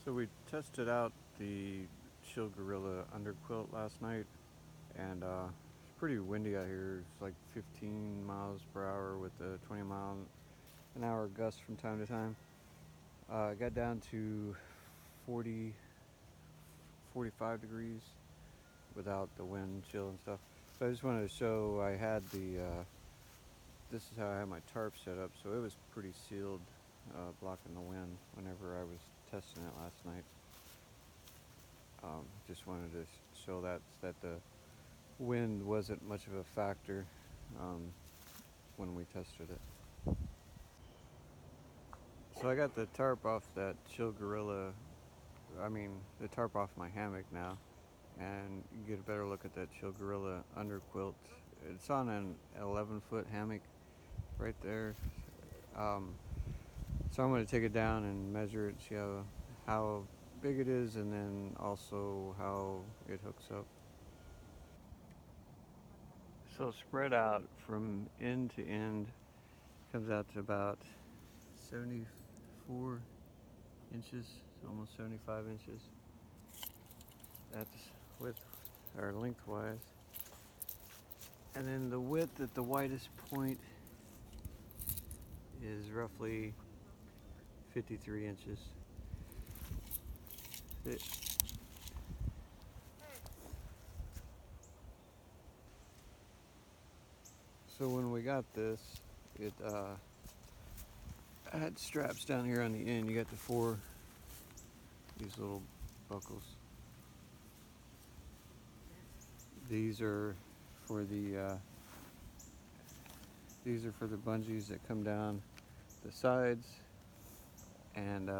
So we tested out the Chill Gorilla underquilt last night, and it's pretty windy out here. It's like 15 miles per hour with a 20-mile-an-hour gust from time to time. It got down to 40, 45 degrees without the wind chill and stuff. So I just wanted to show I had this is how I had my tarp set up, so it was pretty sealed, blocking the wind whenever I was testing it last night. Just wanted to show that the wind wasn't much of a factor when we tested it. So I got the tarp off that Chill Gorilla, the tarp off my hammock now, and you get a better look at that Chill Gorilla underquilt. It's on an 11-foot hammock right there. So I'm going to take it down and measure it, see how big it is, and then also how it hooks up. So spread out from end to end comes out to about 74 inches, almost 75 inches. That's width or lengthwise. And then the width at the widest point is roughly 53 inches. So when we got this, it had straps down here on the end. You got these little buckles. These are for the bungees that come down the sides, and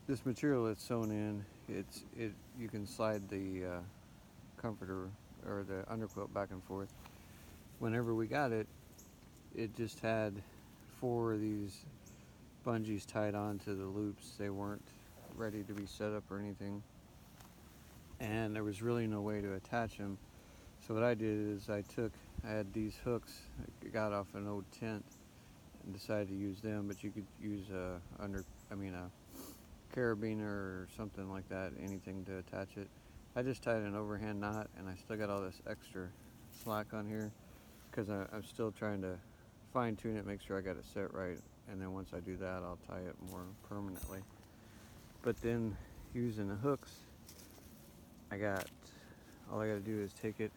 this material that's sewn in, you can slide the comforter or the underquilt back and forth. Whenever we got it, it just had 4 of these bungees tied onto the loops. They weren't ready to be set up or anything, and there was really no way to attach them. So what I did is I had these hooks I got off an old tent and decided to use them, but you could use a carabiner or something like that, anything to attach it. I just tied an overhand knot, and I still got all this extra slack on here because I'm still trying to fine tune it, make sure I got it set right, and then once I do that, I'll tie it more permanently. But then using the hooks, all I got to do is take it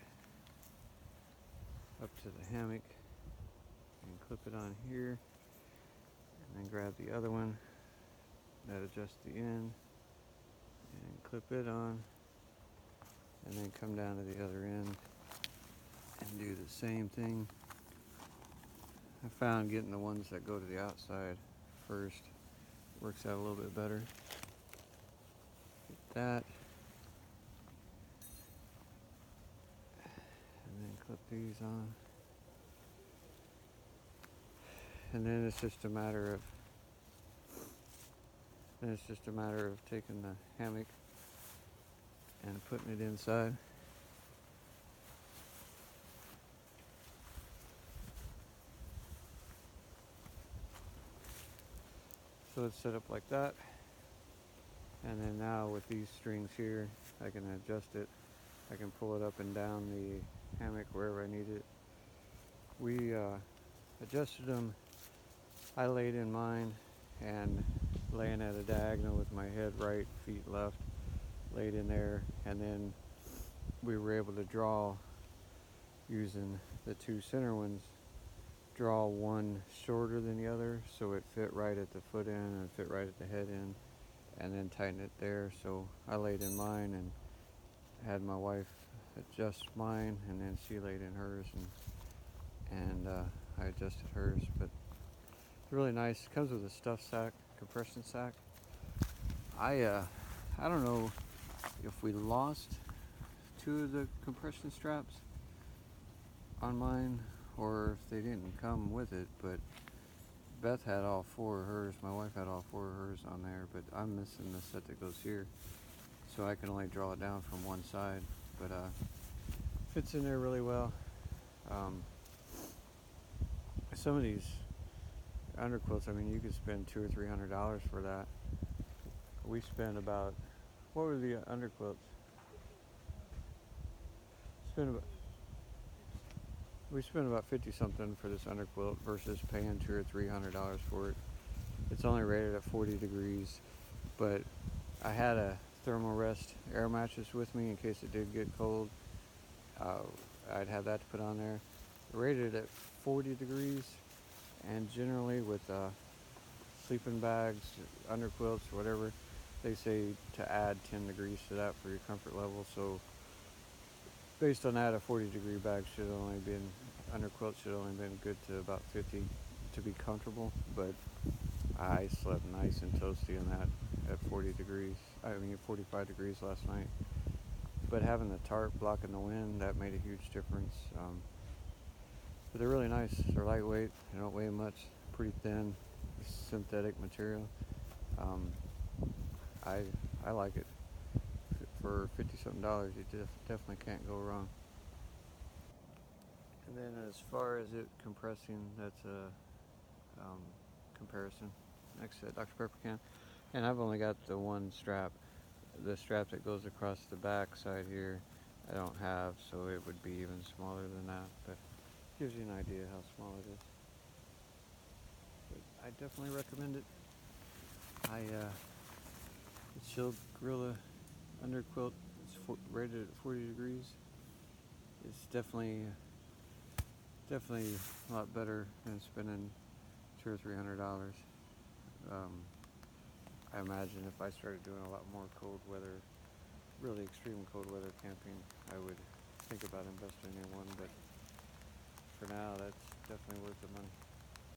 up to the hammock and clip it on here, and then grab the other one that adjusts the end and clip it on, and then come down to the other end and do the same thing. I found getting the ones that go to the outside first works out a little bit better. Get that, and then clip these on, and then it's just a matter of taking the hammock and putting it inside. So it's set up like that, and then now with these strings here, I can adjust it. I can pull it up and down the hammock wherever I need it. We adjusted them. I laid in mine and laying at a diagonal with my head right, feet left, laid in there, and then we were able to draw, using the 2 center ones, draw one shorter than the other so it fit right at the foot end and fit right at the head end, and then tighten it there. So I laid in mine and had my wife adjust mine, and then she laid in hers, and I adjusted hers. But it's really nice. It comes with a stuff sack, compression sack. I don't know if we lost 2 of the compression straps on mine or if they didn't come with it, but Beth had all 4 of hers. My wife had all 4 of hers on there, but I'm missing the set that goes here, so I can only draw it down from one side, but fits in there really well. Some of these underquilts, I mean, you could spend $200 or $300 for that. We spent about, what were the underquilts? Spent about, we spent about 50 something for this underquilt versus paying $200 or $300 for it. It's only rated at 40 degrees, but I had a thermal rest air mattress with me in case it did get cold. I'd have that to put on there. Rated at 40 degrees, and generally with sleeping bags, underquilts, or whatever, they say to add 10 degrees to that for your comfort level. So based on that, a 40-degree bag should only been, underquilt should only been good to about 50 to be comfortable. But I slept nice and toasty in that at 40 degrees. I mean 45 degrees last night. But having the tarp blocking the wind, that made a huge difference. But they're really nice. They're lightweight. They don't weigh much. Pretty thin, synthetic material. I like it. For $50-something, you definitely can't go wrong. And then as far as it compressing, that's a comparison next to that Dr. Pepper can. And I've only got the one strap. The strap that goes across the back side here, I don't have, so it would be even smaller than that. But gives you an idea how small it is. But I definitely recommend it. The Chilled Gorilla underquilt is rated at 40 degrees. It's definitely a lot better than spending $200 or $300. I imagine if I started doing a lot more cold weather, really extreme cold weather camping, I would think about investing in one. But for now, that's definitely worth the money.